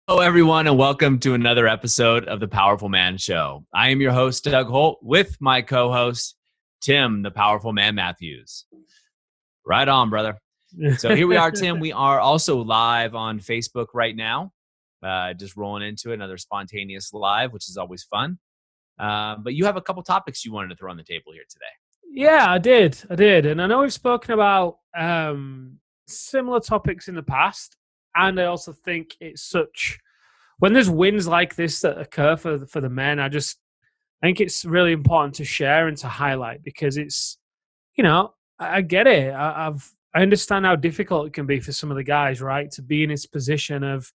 Hello, everyone, and welcome to another episode of the Powerful Man Show. I am your host, Doug Holt, with my co-host, Tim, the Powerful Man Matthews. Right on, brother. So here we are, Tim. We are also live on Facebook right now, just rolling into another spontaneous live, which is always fun. But you have a couple topics you wanted to throw on the table here today. Yeah, I did. And I know we've spoken about similar topics in the past, and I also think it's such when there's wins like this that occur for the men. I think it's really important to share and to highlight because it's, I get it. I understand how difficult it can be for some of the guys, right, to be in this position of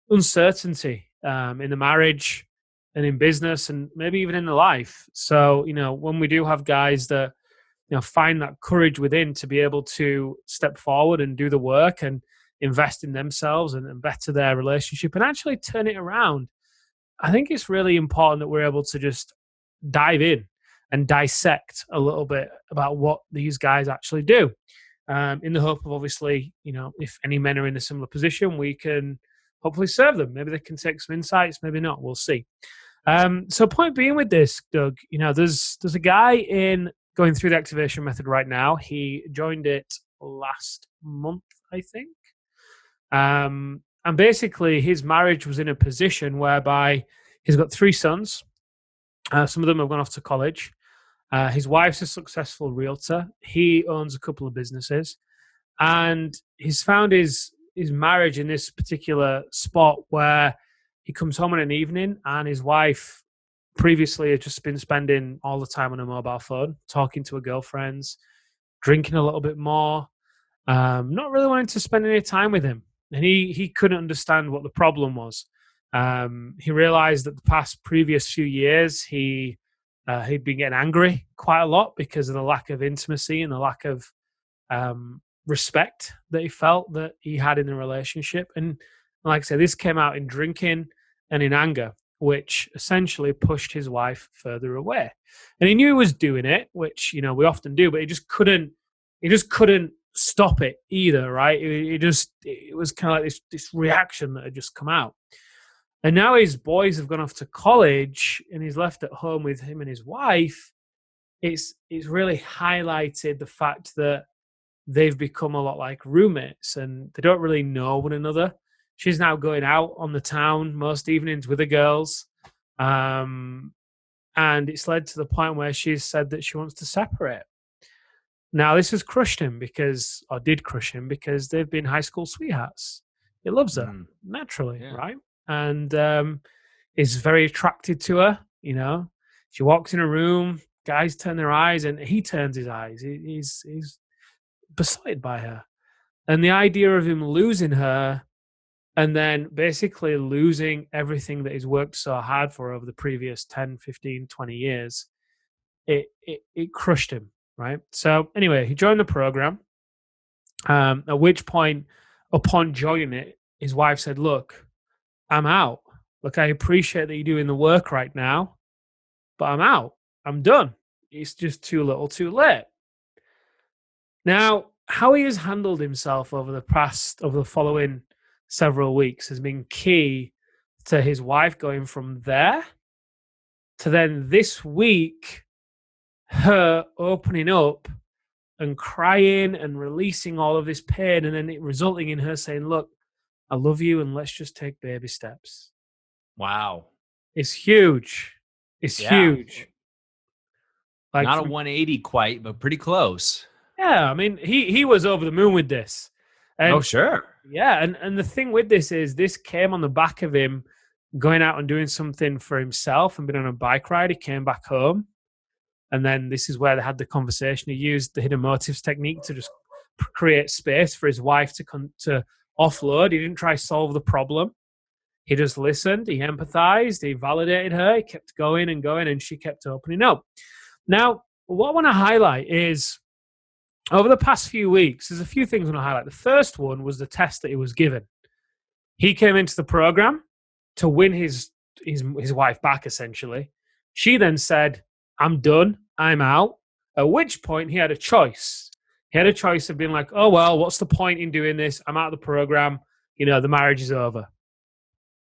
uncertainty in the marriage and in business and maybe even in the life. So, when we do have guys that, find that courage within to be able to step forward and do the work and invest in themselves and better their relationship and actually turn it around, I think it's really important that we're able to just dive in and dissect a little bit about what these guys actually do. In the hope of obviously, if any men are in a similar position, we can hopefully serve them. Maybe they can take some insights, maybe not. We'll see. So point being with this, Doug, there's a guy going through the activation method right now. He joined it last month, I think. And basically his marriage was in a position whereby he's got 3 sons. Some of them have gone off to college. His wife's a successful realtor. He owns a couple of businesses. And he's found his marriage in this particular spot where he comes home in an evening and his wife previously had just been spending all the time on a mobile phone, talking to her girlfriends, drinking a little bit more, not really wanting to spend any time with him. And he couldn't understand what the problem was. He realized that the previous few years, he'd been getting angry quite a lot because of the lack of intimacy and the lack of respect that he felt that he had in the relationship. And like I said, this came out in drinking and in anger, which essentially pushed his wife further away. And he knew he was doing it, which, we often do, but he just couldn't stop it either, right? It was kind of like this reaction that had just come out. And now his boys have gone off to college and he's left at home with him and his wife. It's really highlighted the fact that they've become a lot like roommates and they don't really know one another. She's now going out on the town most evenings with the girls. And it's led to the point where she's said that she wants to separate. Now, this has crushed him did crush him because they've been high school sweethearts. He loves her naturally, right? And is very attracted to her. She walks in a room, guys turn their eyes, and he turns his eyes. He's besotted by her. And the idea of him losing her and then basically losing everything that he's worked so hard for over the previous 10, 15, 20 years, it crushed him, right? So anyway, he joined the program, at which point, upon joining it, his wife said, look, I'm out. Look, I appreciate that you're doing the work right now, but I'm out. I'm done. It's just too little too late. Now, how he has handled himself over the following several weeks has been key to his wife going from there to then this week, her opening up and crying and releasing all of this pain, and then it resulting in her saying, look, I love you and let's just take baby steps. Wow. It's huge. It's huge. Like not a 180 quite, but pretty close. Yeah, I mean, he was over the moon with this. And, sure. Yeah, and the thing with this is this came on the back of him going out and doing something for himself and being on a bike ride. He came back home. And then this is where they had the conversation. He used the hidden motives technique to just create space for his wife to offload. He didn't try to solve the problem. He just listened. He empathized. He validated her. He kept going and going, and she kept opening up. Now, what I want to highlight is over the past few weeks, there's a few things I want to highlight. The first one was the test that he was given. He came into the program to win his wife back, essentially. She then said, I'm done. I'm out. At which point he had a choice. He had a choice of being like, oh, well, what's the point in doing this? I'm out of the program. the marriage is over.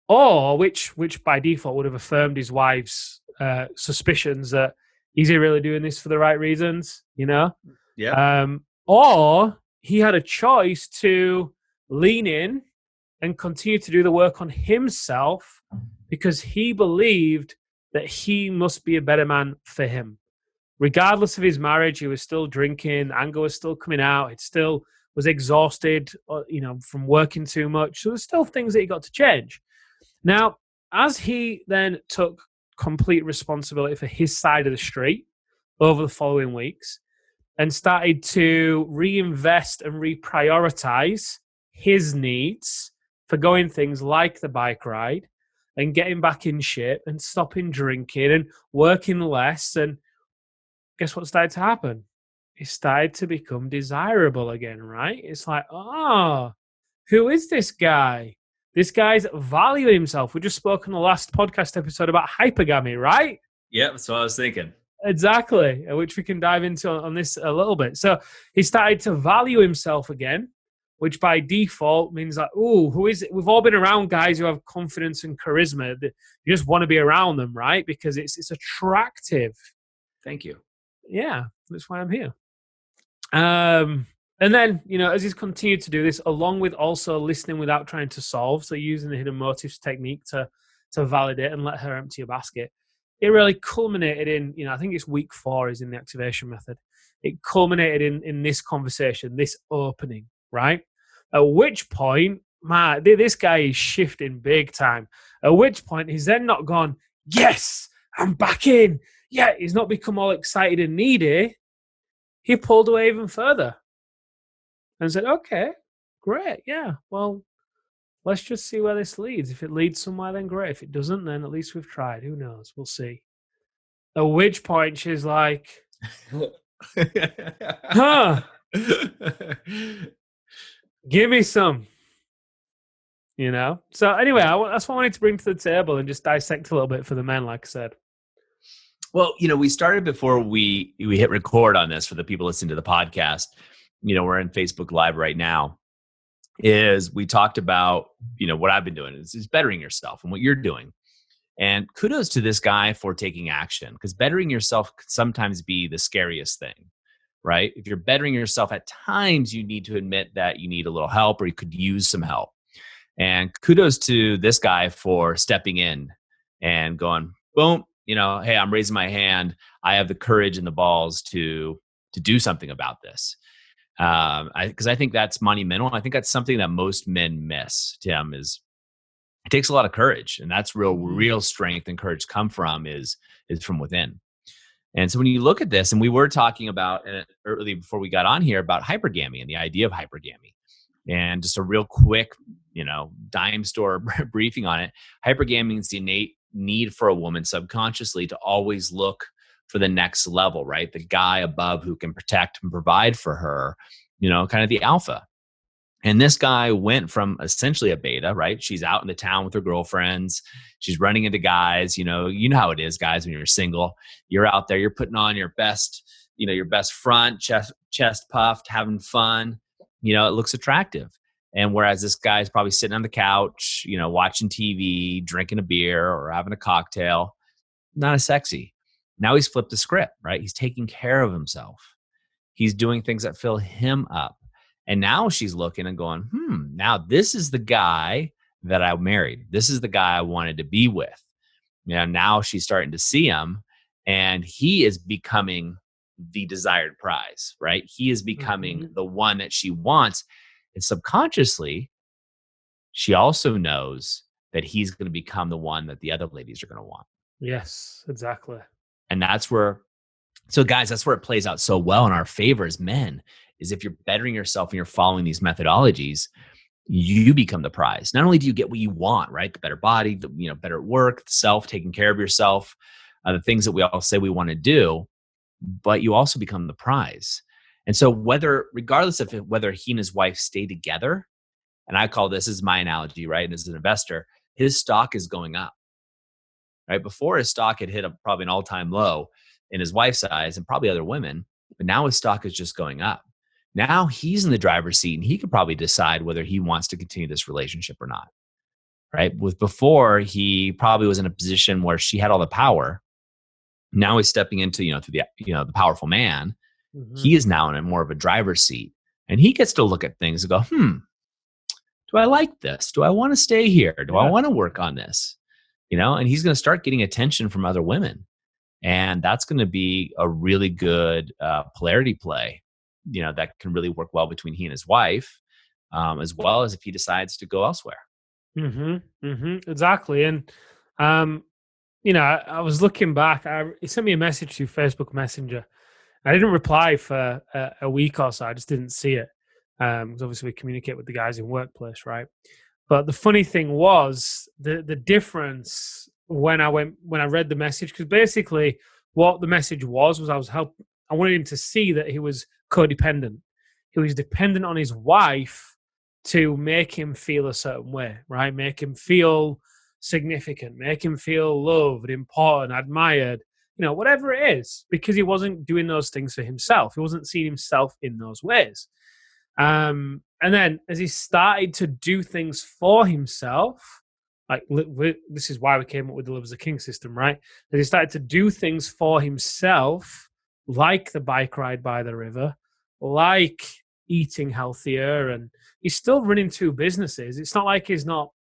Or which by default would have affirmed his wife's suspicions that is he really doing this for the right reasons, Yeah. Or he had a choice to lean in and continue to do the work on himself because he believed that he must be a better man for him. Regardless of his marriage, he was still drinking, anger was still coming out, it still was exhausted, from working too much. So there's still things that he got to change. Now, as he then took complete responsibility for his side of the street over the following weeks and started to reinvest and reprioritize his needs for going things like the bike ride and getting back in shape and stopping drinking and working less, and guess what started to happen? He started to become desirable again, right? It's like, who is this guy? This guy's valuing himself. We just spoke in the last podcast episode about hypergamy, right? Yeah, that's what I was thinking. Exactly, which we can dive into on this a little bit. So he started to value himself again, which by default means like, who is it? We've all been around guys who have confidence and charisma. You just want to be around them, right? Because it's attractive. Thank you. Yeah, that's why I'm here. And then, as he's continued to do this, along with also listening without trying to solve, so using the hidden motives technique to validate and let her empty a basket, it really culminated in, I think it's week 4 is in the activation method. It culminated in this conversation, this opening, right? At which point, this guy is shifting big time. At which point, he's then not gone, yes, I'm back in. Yeah, he's not become all excited and needy. He pulled away even further and said, okay, great. Yeah, well, let's just see where this leads. If it leads somewhere, then great. If it doesn't, then at least we've tried. Who knows? We'll see. At which point she's like, give me some. So anyway, that's what I wanted to bring to the table and just dissect a little bit for the men, like I said. Well, we started before we hit record on this for the people listening to the podcast. We're in Facebook Live right now. Is we talked about, what I've been doing is bettering yourself and what you're doing. And kudos to this guy for taking action, because bettering yourself can sometimes be the scariest thing, right? If you're bettering yourself, at times you need to admit that you need a little help or you could use some help. And kudos to this guy for stepping in and going, boom, hey, I'm raising my hand. I have the courage and the balls to do something about this. Because I think that's monumental. I think that's something that most men miss, Tim, is it takes a lot of courage, and that's real strength and courage come from is from within. And so when you look at this, and we were talking about early before we got on here about hypergamy and the idea of hypergamy, and just a real quick, dime store briefing on it. Hypergamy is the innate need for a woman subconsciously to always look for the next level, right? The guy above who can protect and provide for her, kind of the alpha. And this guy went from essentially a beta, right? She's out in the town with her girlfriends. She's running into guys. You know how it is, guys, when you're single. You're out there, you're putting on your best, your best front, chest puffed, having fun. It looks attractive. And whereas this guy's probably sitting on the couch, watching TV, drinking a beer or having a cocktail, not as sexy. Now he's flipped the script, right? He's taking care of himself. He's doing things that fill him up. And now she's looking and going, now this is the guy that I married. This is the guy I wanted to be with. Now she's starting to see him, and he is becoming the desired prize, right? He is becoming the one that she wants. And subconsciously, she also knows that he's going to become the one that the other ladies are going to want. Yes, exactly. And that's where it plays out so well in our favor as men, is if you're bettering yourself and you're following these methodologies, you become the prize. Not only do you get what you want, right? The better body, better at work, self, taking care of yourself, the things that we all say we want to do, but you also become the prize. And so regardless of whether he and his wife stay together, and I call this is my analogy, right? And as an investor, his stock is going up, right? Before his stock had hit probably an all-time low in his wife's eyes and probably other women, but now his stock is just going up. Now he's in the driver's seat and he could probably decide whether he wants to continue this relationship or not. Right. With before, he probably was in a position where she had all the power. Now he's stepping into, through the powerful man. Mhm. He is now in a more of a driver's seat and he gets to look at things and go, do I like this? Do I want to stay here? Do I Yeah. want to work on this? And he's going to start getting attention from other women. And that's going to be a really good polarity play, that can really work well between he and his wife, as well as if he decides to go elsewhere. Exactly. And um, I was looking back. He sent me a message through Facebook Messenger. I didn't reply for a week or so. I just didn't see it because obviously we communicate with the guys in workplace, right? But the funny thing was the difference when I read the message, because basically what the message was I wanted him to see that he was codependent. He was dependent on his wife to make him feel a certain way, right? Make him feel significant, make him feel loved, important, admired, whatever it is, because he wasn't doing those things for himself. He wasn't seeing himself in those ways. And then as he started to do things for himself, like this is why we came up with the Live as a King system, right? As he started to do things for himself, like the bike ride by the river, like eating healthier, and he's still running two businesses. It's not like he's not,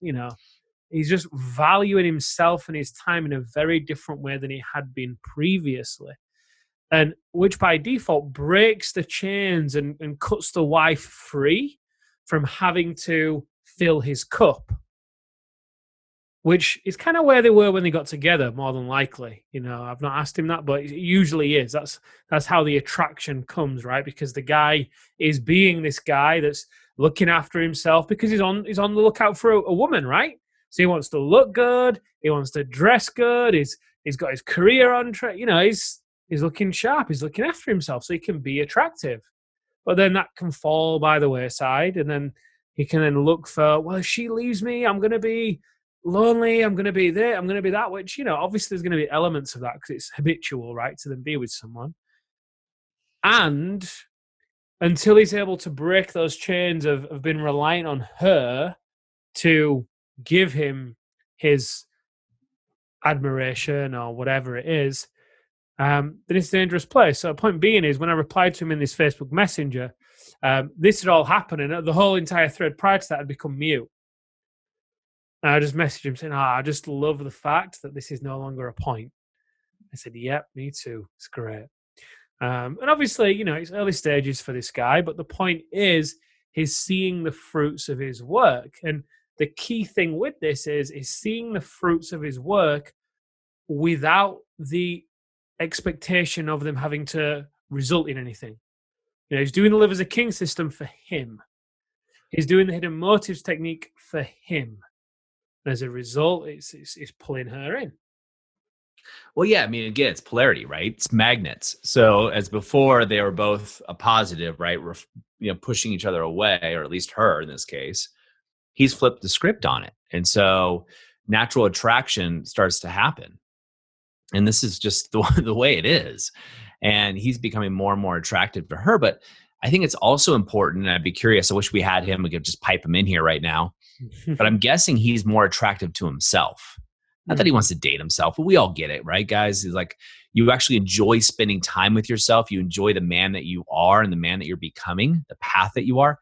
he's just valuing himself and his time in a very different way than he had been previously. And which by default breaks the chains and cuts the wife free from having to fill his cup, which is kind of where they were when they got together, more than likely. I've not asked him that, but it usually is. That's how the attraction comes, right? Because the guy is being this guy that's looking after himself because he's on the lookout for a woman, right? So he wants to look good, he wants to dress good, he's got his career on track, he's looking sharp, he's looking after himself so he can be attractive. But then that can fall by the wayside, and then he can then look for, well, if she leaves me, I'm going to be lonely, I'm going to be there, I'm going to be that, which, obviously there's going to be elements of that because it's habitual, right, to then be with someone. And until he's able to break those chains of being reliant on her to give him his admiration or whatever it is, then it's a dangerous place. So the point being is, when I replied to him in this Facebook Messenger, this had all happened, and the whole entire thread prior to that had become mute. And I just messaged him saying, I just love the fact that this is no longer a point. I said, yep, me too. It's great. And obviously, it's early stages for this guy, but the point is he's seeing the fruits of his work. And the key thing with this is seeing the fruits of his work without the expectation of them having to result in anything. He's doing the Live as a King system for him. He's doing the hidden motives technique for him. And as a result, it's pulling her in. Well, yeah, I mean, again, it's polarity, right? It's magnets. So as before, they were both a positive, right? Pushing each other away, or at least her in this case. He's flipped the script on it. And so natural attraction starts to happen. And this is just the way it is. And he's becoming more and more attractive to her. But I think it's also important, and I'd be curious, I wish we had him, we could just pipe him in here right now. But I'm guessing he's more attractive to himself. Not that he wants to date himself, but we all get it, right, guys? It's like you actually enjoy spending time with yourself. You enjoy the man that you are and the man that you're becoming, the path that you are.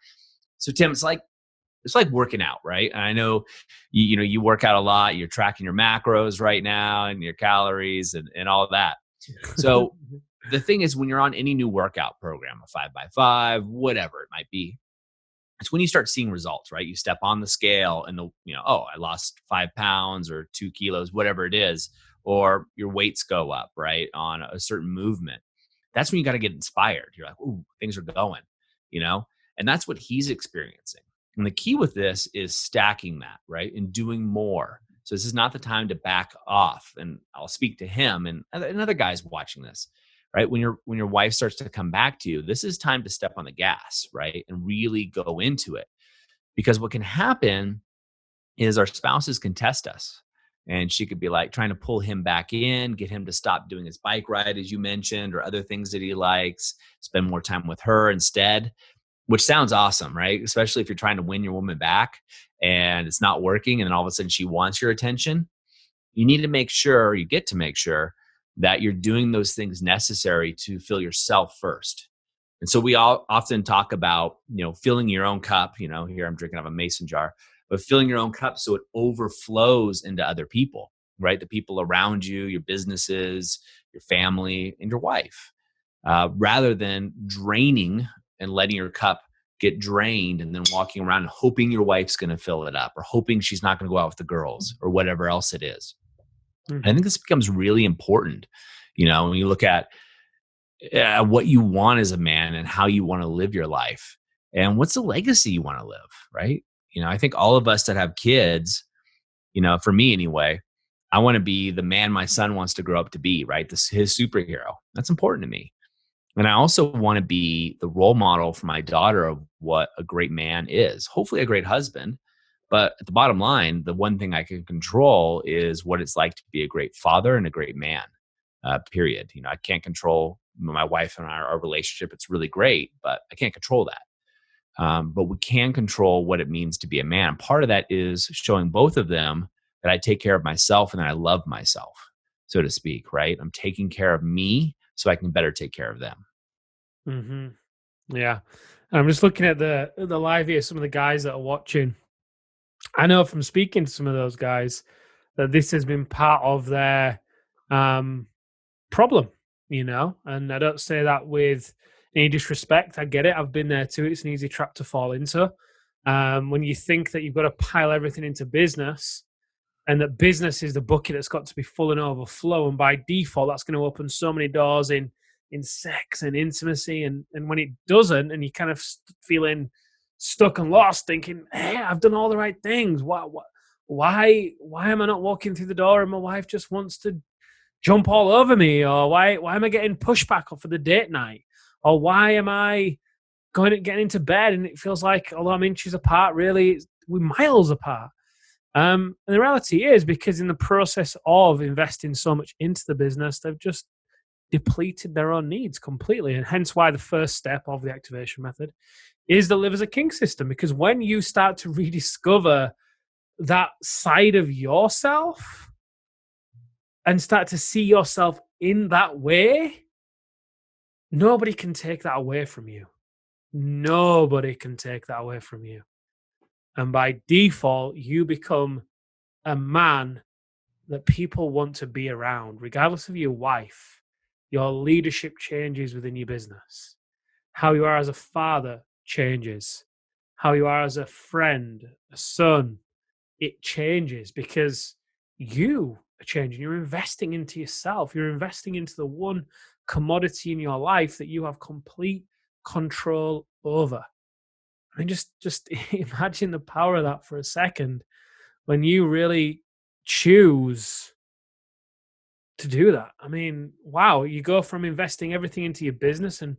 So, Tim, it's like working out, right? And I know you work out a lot. You're tracking your macros right now and your calories and all of that. So the thing is, when you're on any new workout program, a 5x5, whatever it might be, it's when you start seeing results, right? You step on the scale and I lost 5 pounds or 2 kilos, whatever it is, or your weights go up, right, on a certain movement. That's when you got to get inspired. You're like, ooh, things are going, and that's what he's experiencing. And the key with this is stacking that, right, and doing more. So this is not the time to back off. And I'll speak to him and other guys watching this. Right? When your wife starts to come back to you, this is time to step on the gas, right? And really go into it. Because what can happen is our spouses can test us. And she could be like trying to pull him back in, get him to stop doing his bike ride, as you mentioned, or other things that he likes, spend more time with her instead. which sounds awesome, right? Especially if you're trying to win your woman back and it's not working, and then all of a sudden she wants your attention. You need to make sure, you get to make sure that you're doing those things necessary to fill yourself first. And so we all often talk about, filling your own cup. Here I'm drinking out of a mason jar, but filling your own cup so it overflows into other people, right? The people around you, your businesses, your family, and your wife, rather than draining and letting your cup get drained and then walking around hoping your wife's going to fill it up or hoping she's not going to go out with the girls or whatever else it is. I think this becomes really important, when you look at what you want as a man and how you want to live your life and what's the legacy you want to live, right? I think all of us that have kids, for me anyway, I want to be the man my son wants to grow up to be, right? His superhero. That's important to me. And I also want to be the role model for my daughter of what a great man is, hopefully a great husband. But at the bottom line, the one thing I can control is what it's like to be a great father and a great man, period. I can't control my wife and our relationship. It's really great, but I can't control that. But we can control what it means to be a man. Part of that is showing both of them that I take care of myself and that I love myself, so to speak, right? I'm taking care of me so I can better take care of them. Mm-hmm. Yeah. I'm just looking at the live here, some of the guys that are watching. I know from speaking to some of those guys that this has been part of their problem, and I don't say that with any disrespect. I get it. I've been there too. It's an easy trap to fall into. When you think that you've got to pile everything into business and that business is the bucket that's got to be full and overflow, and by default, that's going to open so many doors in sex and intimacy. And when it doesn't, and you kind of feeling stuck and lost, thinking, hey, I've done all the right things. Why am I not walking through the door and my wife just wants to jump all over me? Or why am I getting pushback for the date night? Or why am I getting into bed and it feels like, although I'm inches apart, really we're miles apart? And the reality is, because in the process of investing so much into the business, they've just depleted their own needs completely. And hence why the first step of the activation method is the live as a king system. Because when you start to rediscover that side of yourself and start to see yourself in that way, nobody can take that away from you. Nobody can take that away from you. And by default, you become a man that people want to be around, regardless of your wife. Your leadership changes within your business. How you are as a father changes. How you are as a friend, a son, it changes because you are changing. You're investing into yourself. You're investing into the one commodity in your life that you have complete control over. I mean, just imagine the power of that for a second when you really choose to do that. I mean, wow, you go from investing everything into your business and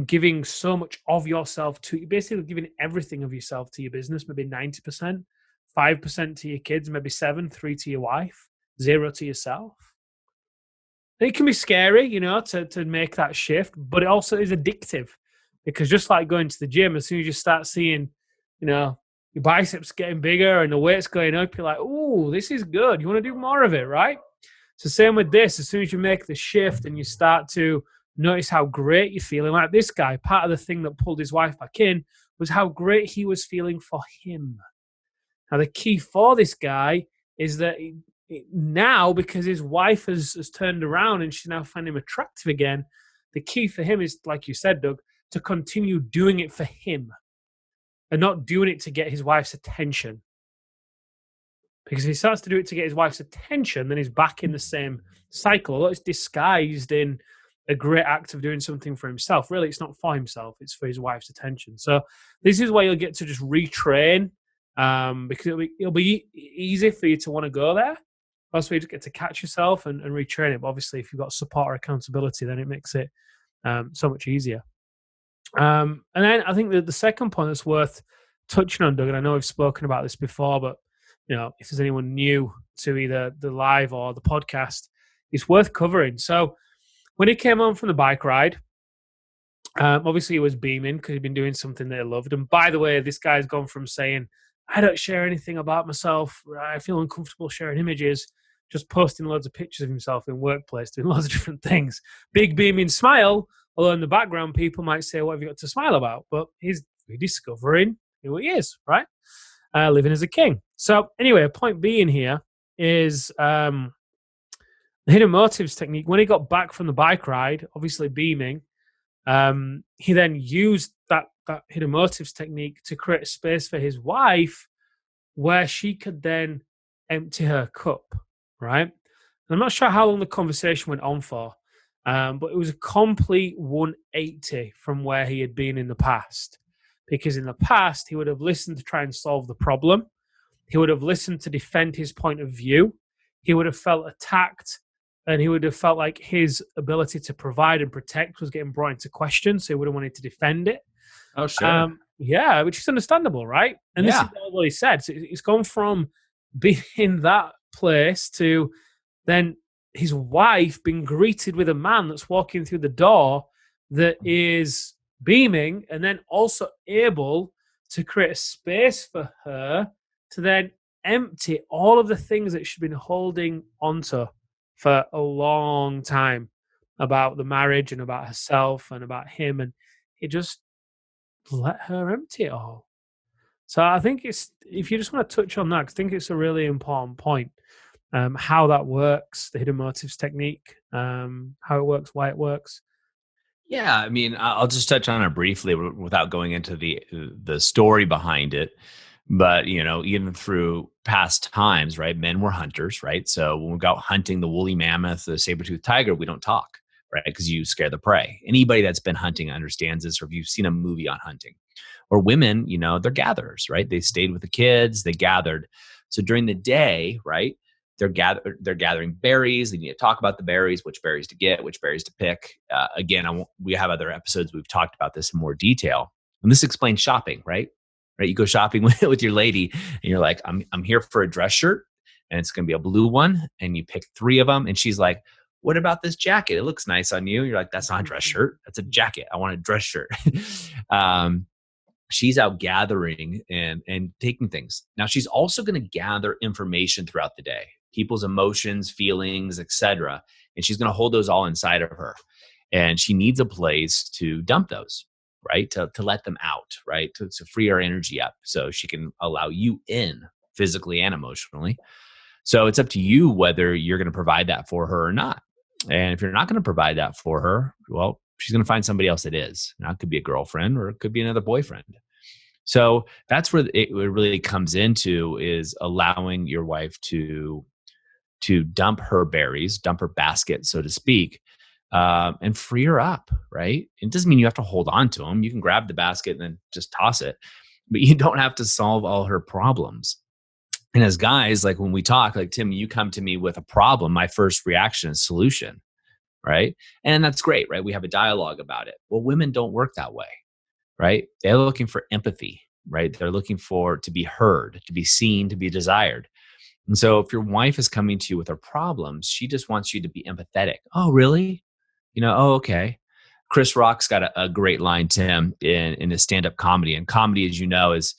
giving so much of yourself to, you're basically giving everything of yourself to your business, maybe 90%, 5% to your kids, maybe 7, 3 to your wife, 0 to yourself. It can be scary, to make that shift, but it also is addictive because just like going to the gym, as soon as you start seeing, your biceps getting bigger and the weight's going up, you're like, ooh, this is good. You want to do more of it, right? So same with this. As soon as you make the shift and you start to notice how great you're feeling, like this guy, part of the thing that pulled his wife back in was how great he was feeling for him. Now, the key for this guy is that now, because his wife has turned around and she's now finding him attractive again, the key for him is, like you said, Doug, to continue doing it for him and not doing it to get his wife's attention. Because if he starts to do it to get his wife's attention, then he's back in the same cycle. Although it's disguised in a great act of doing something for himself. Really, it's not for himself. It's for his wife's attention. So this is where you'll get to just retrain, because it'll be easy for you to want to go there. That's where you just get to catch yourself and retrain it. But obviously, if you've got support or accountability, then it makes it so much easier. And then I think that the second point that's worth touching on, Doug, and I know we've spoken about this before, but if there's anyone new to either the live or the podcast, it's worth covering. So when he came home from the bike ride, Obviously, he was beaming because he'd been doing something that he loved. And by the way, this guy's gone from saying, I don't share anything about myself, I feel uncomfortable sharing images, just posting loads of pictures of himself in workplace, doing loads of different things. Big beaming smile, although in the background, people might say, what have you got to smile about? But he's rediscovering who he is, right? Living as a king. So anyway, a point being here is the hidden motives technique. When he got back from the bike ride, obviously beaming, he then used that hidden motives technique to create a space for his wife where she could then empty her cup, right? And I'm not sure how long the conversation went on for, but it was a complete 180 from where he had been in the past. Because in the past, he would have listened to try and solve the problem. He would have listened to defend his point of view. He would have felt attacked, and he would have felt like his ability to provide and protect was getting brought into question, so he would have wanted to defend it. Oh, sure. Yeah, which is understandable, right? And this is what he said. So it's gone from being in that place to then his wife being greeted with a man that's walking through the door that is beaming, and then also able to create a space for her to then empty all of the things that she's been holding onto for a long time about the marriage and about herself and about him, and he just let her empty it all. So I think it's, if you just want to touch on that, 'cause I think it's a really important point, how that works, the hidden motives technique, how it works, why it works. Yeah, I mean, I'll just touch on it briefly without going into the story behind it. But even through past times, right? Men were hunters, right? So when we go out hunting the woolly mammoth, the saber-toothed tiger, we don't talk, right? Because you scare the prey. Anybody that's been hunting understands this, or if you've seen a movie on hunting. Or women, they're gatherers, right? They stayed with the kids, they gathered. So during the day, right? They're gathering berries. They need to talk about the berries, which berries to get, which berries to pick. Again, we have other episodes we've talked about this in more detail. And this explains shopping, right? Right? You go shopping with your lady, and you're like, I'm here for a dress shirt, and it's going to be a blue one, and you pick 3 of them, and she's like, what about this jacket? It looks nice on you. You're like, that's not a dress shirt. That's a jacket. I want a dress shirt. She's out gathering and taking things. Now she's also going to gather information throughout the day, people's emotions, feelings, etc. And she's going to hold those all inside of her. And she needs a place to dump those, right? To let them out, right? To free her energy up so she can allow you in physically and emotionally. So it's up to you whether you're going to provide that for her or not. And if you're not going to provide that for her, well, she's going to find somebody else that is. Now, it could be a girlfriend, or it could be another boyfriend. So that's where it really comes into, is allowing your wife to dump her berries, dump her basket, so to speak, and free her up, right? It doesn't mean you have to hold on to them. You can grab the basket and then just toss it, but you don't have to solve all her problems. And as guys, like when we talk, like Tim, you come to me with a problem, my first reaction is solution, right? And that's great, right? We have a dialogue about it. Well, women don't work that way, right? They're looking for empathy, right? They're looking for to be heard, to be seen, to be desired. And so if your wife is coming to you with her problems, she just wants you to be empathetic. Oh, really? Oh, okay. Chris Rock's got a great line, Tim, in his stand-up comedy. And comedy, as you know, as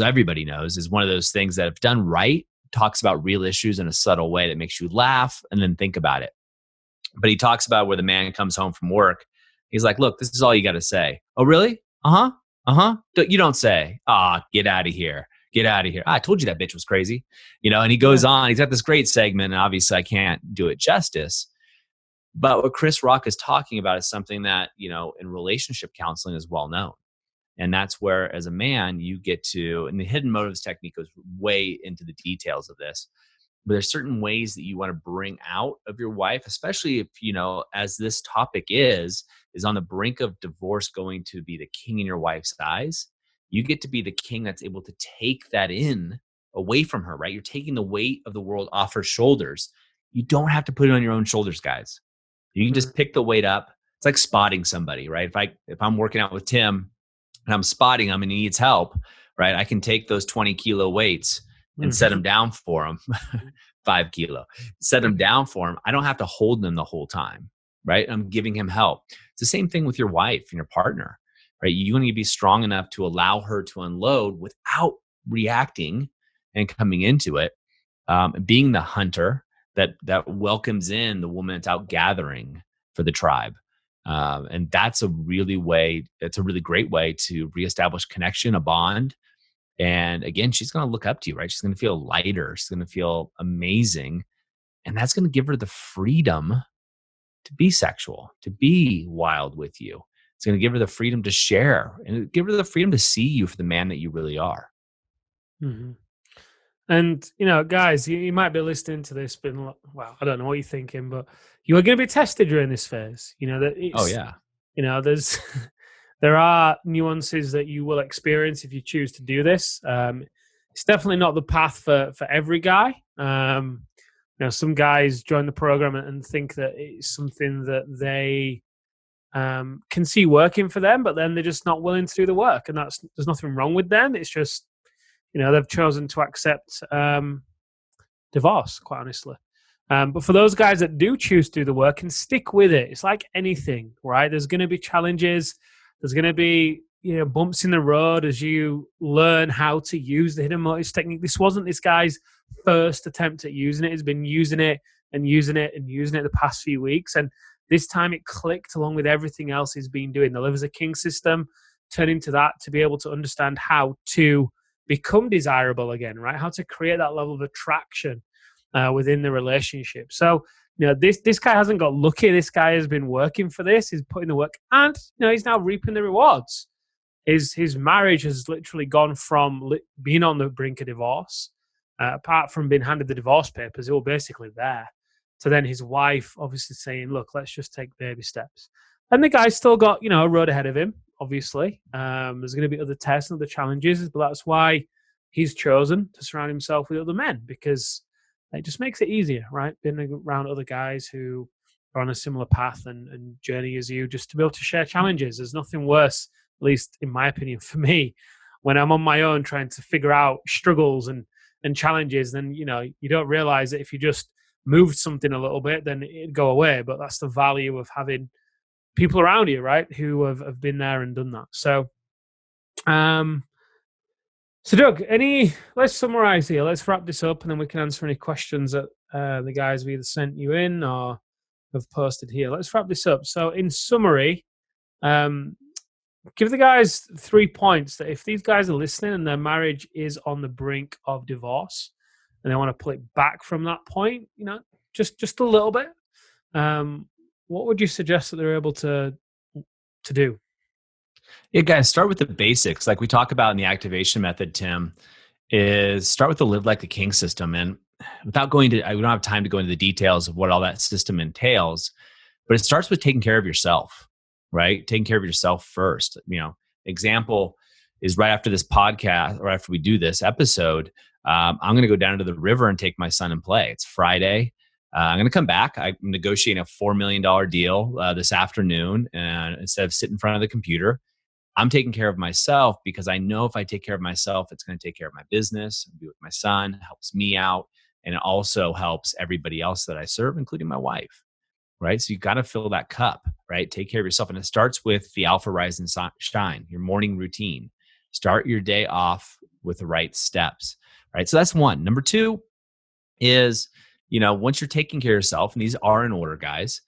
everybody knows, is one of those things that, if done right, talks about real issues in a subtle way that makes you laugh and then think about it. But he talks about where the man comes home from work. He's like, look, this is all you got to say. Oh, really? Uh-huh. Uh-huh. You don't say, get out of here. Get out of here. I told you that bitch was crazy. And he goes on. He's got this great segment, and obviously I can't do it justice. But what Chris Rock is talking about is something that, in relationship counseling is well known. And that's where, as a man, you get to, and the hidden motives technique goes way into the details of this. But there's certain ways that you want to bring out of your wife, especially if, as this topic is on the brink of divorce, going to be the king in your wife's eyes. You get to be the king that's able to take that in away from her, right? You're taking the weight of the world off her shoulders. You don't have to put it on your own shoulders, guys. You can just pick the weight up. It's like spotting somebody, right? If I'm working out with Tim and I'm spotting him and he needs help, right? I can take those 20 kilo weights and set him down for him, 5 kilo, set him down for him. I don't have to hold them the whole time, right? I'm giving him help. It's the same thing with your wife and your partner, right? You need to be strong enough to allow her to unload without reacting and coming into it, being the hunter that welcomes in the woman that's out gathering for the tribe. And that's it's a really great way to reestablish connection, a bond. And again, she's going to look up to you, right? She's going to feel lighter. She's going to feel amazing. And that's going to give her the freedom to be sexual, to be wild with you. It's going to give her the freedom to share and give her the freedom to see you for the man that you really are. Mm-hmm. And, guys, you might be listening to this, being like, well, I don't know what you're thinking, but you are going to be tested during this phase. That Oh, it's, yeah. There's, there are nuances that you will experience if you choose to do this. It's definitely not the path for every guy. Some guys join the program and think that it's something that they can see working for them, but then they're just not willing to do the work. And there's nothing wrong with them. It's just, they've chosen to accept divorce, quite honestly. But for those guys that do choose to do the work and stick with it, it's like anything, right? There's going to be challenges. There's going to be bumps in the road as you learn how to use the hidden motives technique. This wasn't this guy's first attempt at using it. He's been using it and using it and using it the past few weeks. And this time it clicked along with everything else he's been doing. The Live as a King system, turning to that to be able to understand how to become desirable again, right? How to create that level of attraction within the relationship. So, this guy hasn't got lucky. This guy has been working for this. He's putting the work, and he's now reaping the rewards. His marriage has literally gone from being on the brink of divorce, apart from being handed the divorce papers, they were basically there, to then his wife obviously saying, "Look, let's just take baby steps." And the guy's still got a road ahead of him. Obviously, there's going to be other tests and other challenges, but that's why he's chosen to surround himself with other men, because it just makes it easier, right? Being around other guys who are on a similar path and journey as you, just to be able to share challenges. There's nothing worse, at least in my opinion, for me, when I'm on my own trying to figure out struggles and challenges. Then you don't realize that if you just moved something a little bit, then it'd go away. But that's the value of having people around you, right, who have been there and done that. So, Doug, let's summarize here. Let's wrap this up and then we can answer any questions that the guys have either sent you in or have posted here. Let's wrap this up. So in summary, give the guys 3 points that if these guys are listening and their marriage is on the brink of divorce and they want to pull it back from that point, just a little bit, what would you suggest that they're able to do? Yeah, guys, start with the basics. Like we talk about in the activation method, Tim, is start with the Live Like a King system. And without we don't have time to go into the details of what all that system entails, but it starts with taking care of yourself, right? Taking care of yourself first. Example is right after this podcast or after we do this episode, I'm going to go down to the river and take my son and play. It's Friday. I'm going to come back. I'm negotiating a $4 million deal this afternoon. And instead of sitting in front of the computer, I'm taking care of myself, because I know if I take care of myself, it's going to take care of my business, be with my son, helps me out, and it also helps everybody else that I serve, including my wife, right? So you got to fill that cup, right? Take care of yourself. And it starts with the Alpha Rise and Shine, your morning routine. Start your day off with the right steps, right? So that's one. Number two is, once you're taking care of yourself, and these are in order, guys,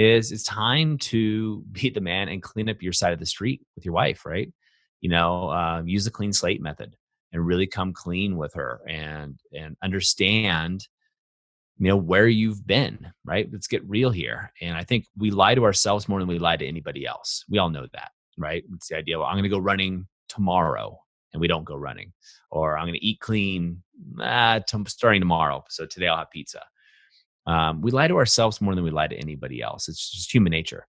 it's time to be the man and clean up your side of the street with your wife, right? Use the clean slate method and really come clean with her and understand, where you've been, right? Let's get real here. And I think we lie to ourselves more than we lie to anybody else. We all know that, right? It's the idea, well, I'm going to go running tomorrow, and we don't go running. Or I'm going to eat clean starting tomorrow, so today I'll have pizza. We lie to ourselves more than we lie to anybody else. It's just human nature.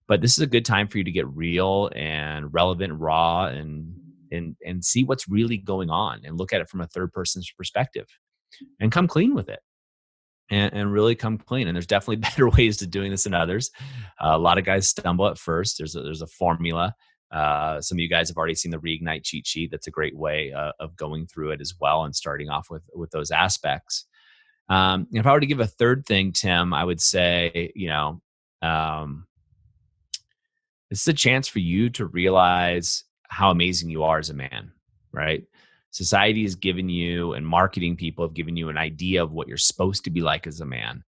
But this is a good time for you to get real and relevant, raw, and see what's really going on and look at it from a third person's perspective and come clean with it and really come clean. And there's definitely better ways to doing this than others. A lot of guys stumble at first. There's a formula. Some of you guys have already seen the Reignite cheat sheet. That's a great way of going through it as well and starting off with those aspects. If I were to give a third thing, Tim, I would say, This is a chance for you to realize how amazing you are as a man, right? Society has given you, and marketing people have given you an idea of what you're supposed to be like as a man.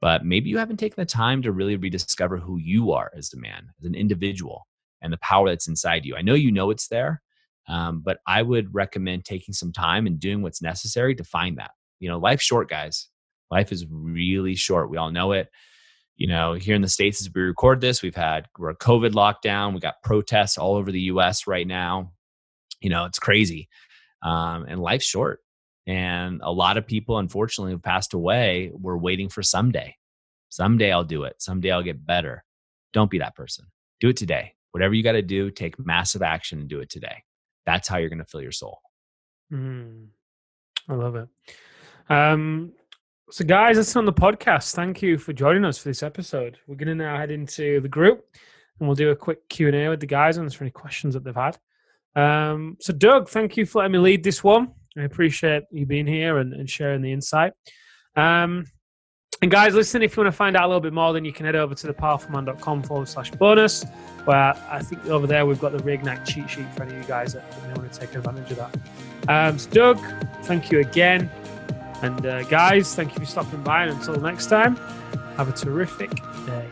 But maybe you haven't taken the time to really rediscover who you are as a man, as an individual, and the power that's inside you. I know it's there, but I would recommend taking some time and doing what's necessary to find that. Life's short, guys. Life is really short. We all know it. Here in the States, as we record this, we're a COVID lockdown. We got protests all over the US right now. It's crazy. And life's short. And a lot of people, unfortunately, who passed away were waiting for someday. Someday I'll do it. Someday I'll get better. Don't be that person. Do it today. Whatever you got to do, take massive action and do it today. That's how you're going to fill your soul. I love it. So guys, that's on the podcast. Thank you for joining us for this episode. We're going to now head into the group and we'll do a quick Q&A with the guys and answer any questions that they've had. So Doug, thank you for letting me lead this one. I appreciate you being here and sharing the insight. And guys, listen, if you want to find out a little bit more, then you can head over to thepowerfulman.com/bonus, where I think over there we've got the Reignite cheat sheet for any of you guys that want to take advantage of that. So Doug, thank you again. And guys, thank you for stopping by. And until next time, have a terrific day.